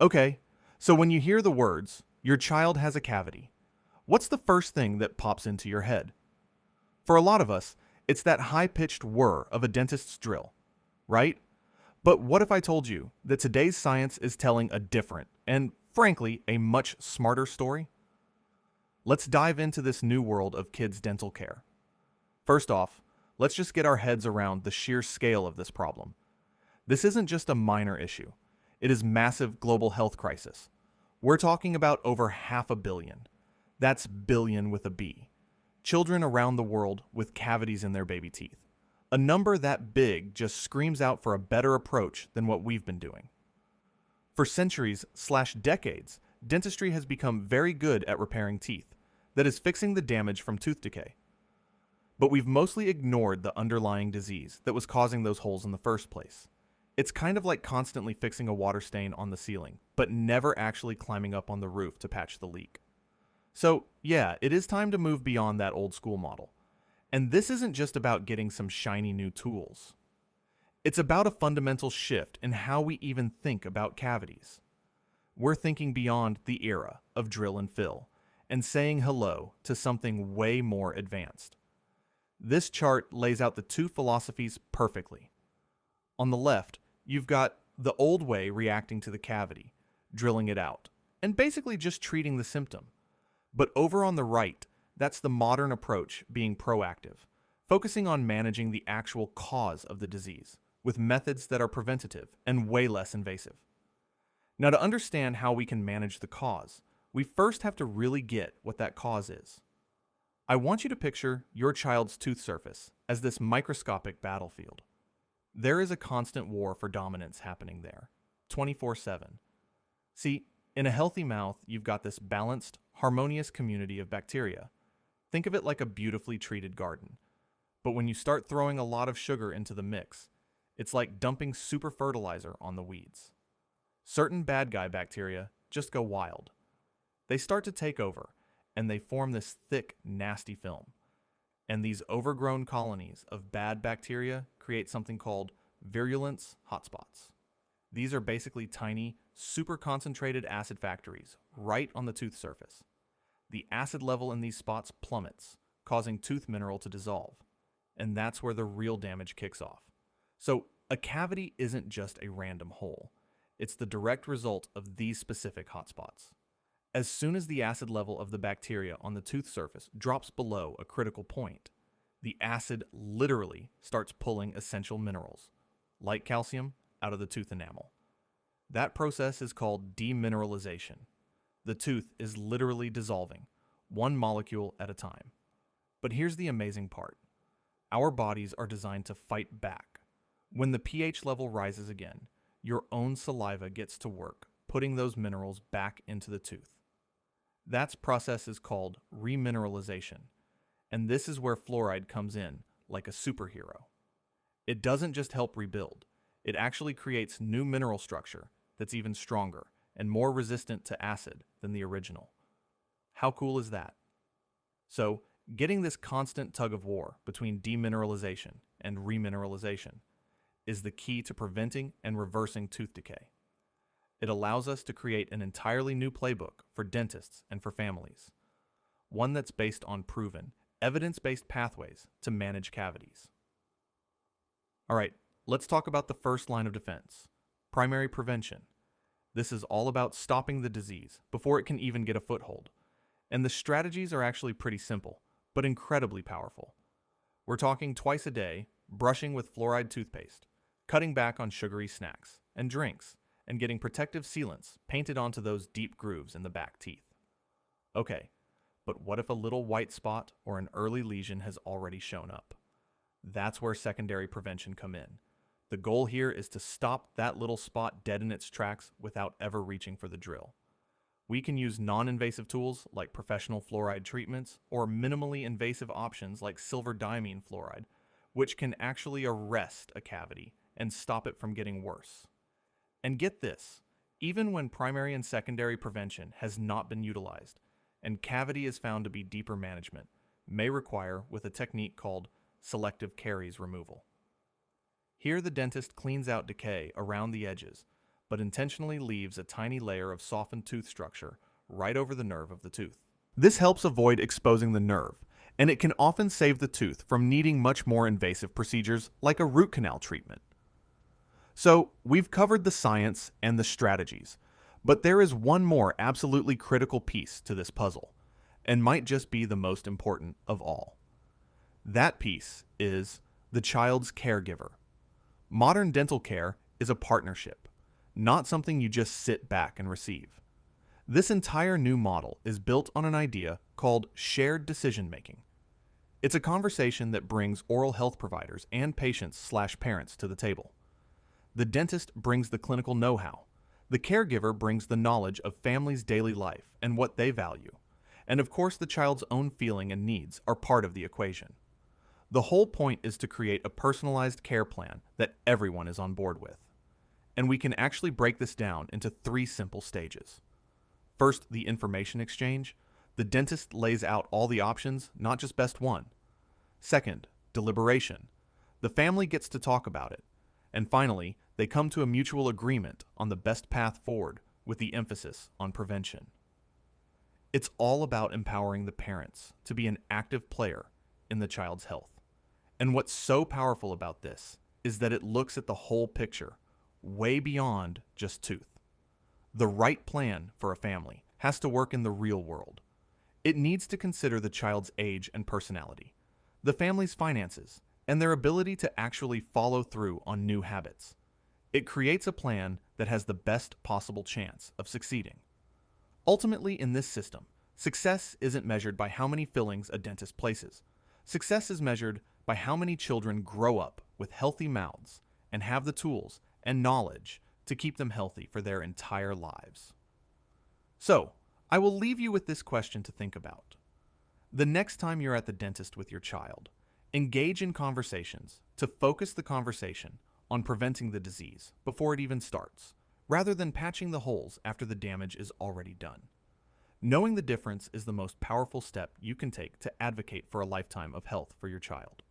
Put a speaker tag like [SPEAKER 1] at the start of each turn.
[SPEAKER 1] Okay, so when you hear the words, your child has a cavity, what's the first thing that pops into your head? For a lot of us, it's that high pitched whir of a dentist's drill, right? But what if I told you that today's science is telling a different, and frankly, a much smarter story? Let's dive into this new world of kids' dental care. First off, let's just get our heads around the sheer scale of this problem. This isn't just a minor issue. It is massive global health crisis. We're talking about over 500 million. That's billion with a B. Children around the world with cavities in their baby teeth. A number that big just screams out for a better approach than what we've been doing. For centuries/decades, dentistry has become very good at repairing teeth, that is, fixing the damage from tooth decay. But we've mostly ignored the underlying disease that was causing those holes in the first place. It's kind of like constantly fixing a water stain on the ceiling, but never actually climbing up on the roof to patch the leak. So, yeah, it is time to move beyond that old school model. And this isn't just about getting some shiny new tools. It's about a fundamental shift in how we even think about cavities. We're thinking beyond the era of drill and fill and saying hello to something way more advanced. This chart lays out the two philosophies perfectly. On the left, you've got the old way reacting to the cavity, drilling it out, and basically just treating the symptom. But over on the right, that's the modern approach being proactive, focusing on managing the actual cause of the disease, with methods that are preventative and way less invasive. Now, to understand how we can manage the cause, we first have to really get what that cause is. I want you to picture your child's tooth surface as this microscopic battlefield. There is a constant war for dominance happening there, 24/7. See, in a healthy mouth, you've got this balanced, harmonious community of bacteria. Think of it like a beautifully treated garden. But when you start throwing a lot of sugar into the mix, it's like dumping super fertilizer on the weeds. Certain bad guy bacteria just go wild. They start to take over, and they form this thick, nasty film. And these overgrown colonies of bad bacteria create something called virulence hotspots. These are basically tiny, super concentrated acid factories right on the tooth surface. The acid level in these spots plummets, causing tooth mineral to dissolve. And that's where the real damage kicks off. So, a cavity isn't just a random hole. It's the direct result of these specific hotspots. As soon as the acid level of the bacteria on the tooth surface drops below a critical point, the acid literally starts pulling essential minerals, like calcium, out of the tooth enamel. That process is called demineralization. The tooth is literally dissolving, one molecule at a time. But here's the amazing part. Our bodies are designed to fight back. When the pH level rises again, your own saliva gets to work, putting those minerals back into the tooth. That process is called remineralization, and this is where fluoride comes in like a superhero. It doesn't just help rebuild, it actually creates new mineral structure that's even stronger and more resistant to acid than the original. How cool is that? So, getting this constant tug of war between demineralization and remineralization is the key to preventing and reversing tooth decay. It allows us to create an entirely new playbook for dentists and for families, one that's based on proven, evidence-based pathways to manage cavities. All right, let's talk about the first line of defense, primary prevention. This is all about stopping the disease before it can even get a foothold. And the strategies are actually pretty simple, but incredibly powerful. We're talking twice a day, brushing with fluoride toothpaste, cutting back on sugary snacks and drinks, and getting protective sealants painted onto those deep grooves in the back teeth. Okay, but what if a little white spot or an early lesion has already shown up? That's where secondary prevention come in. The goal here is to stop that little spot dead in its tracks without ever reaching for the drill. We can use non-invasive tools like professional fluoride treatments or minimally invasive options like silver diamine fluoride, which can actually arrest a cavity and stop it from getting worse. And get this, even when primary and secondary prevention has not been utilized, and cavity is found to be deeper management, may require with a technique called selective caries removal. Here the dentist cleans out decay around the edges, but intentionally leaves a tiny layer of softened tooth structure right over the nerve of the tooth. This helps avoid exposing the nerve, and it can often save the tooth from needing much more invasive procedures like a root canal treatment. So, we've covered the science and the strategies, but there is one more absolutely critical piece to this puzzle, and might just be the most important of all. That piece is the child's caregiver. Modern dental care is a partnership, not something you just sit back and receive. This entire new model is built on an idea called shared decision-making. It's a conversation that brings oral health providers and patients/parents to the table. The dentist brings the clinical know-how. The caregiver brings the knowledge of families' daily life and what they value. And of course, the child's own feeling and needs are part of the equation. The whole point is to create a personalized care plan that everyone is on board with. And we can actually break this down into 3 simple stages. First, the information exchange. The dentist lays out all the options, not just best one. Second, deliberation. The family gets to talk about it. And finally, they come to a mutual agreement on the best path forward with the emphasis on prevention. It's all about empowering the parents to be an active player in the child's health. And what's so powerful about this is that it looks at the whole picture, way beyond just tooth. The right plan for a family has to work in the real world. It needs to consider the child's age and personality, the family's finances, and their ability to actually follow through on new habits. It creates a plan that has the best possible chance of succeeding. Ultimately, in this system, success isn't measured by how many fillings a dentist places. Success is measured by how many children grow up with healthy mouths and have the tools and knowledge to keep them healthy for their entire lives. So, I will leave you with this question to think about. The next time you're at the dentist with your child, engage in conversations to focus the conversation on preventing the disease before it even starts, rather than patching the holes after the damage is already done. Knowing the difference is the most powerful step you can take to advocate for a lifetime of health for your child.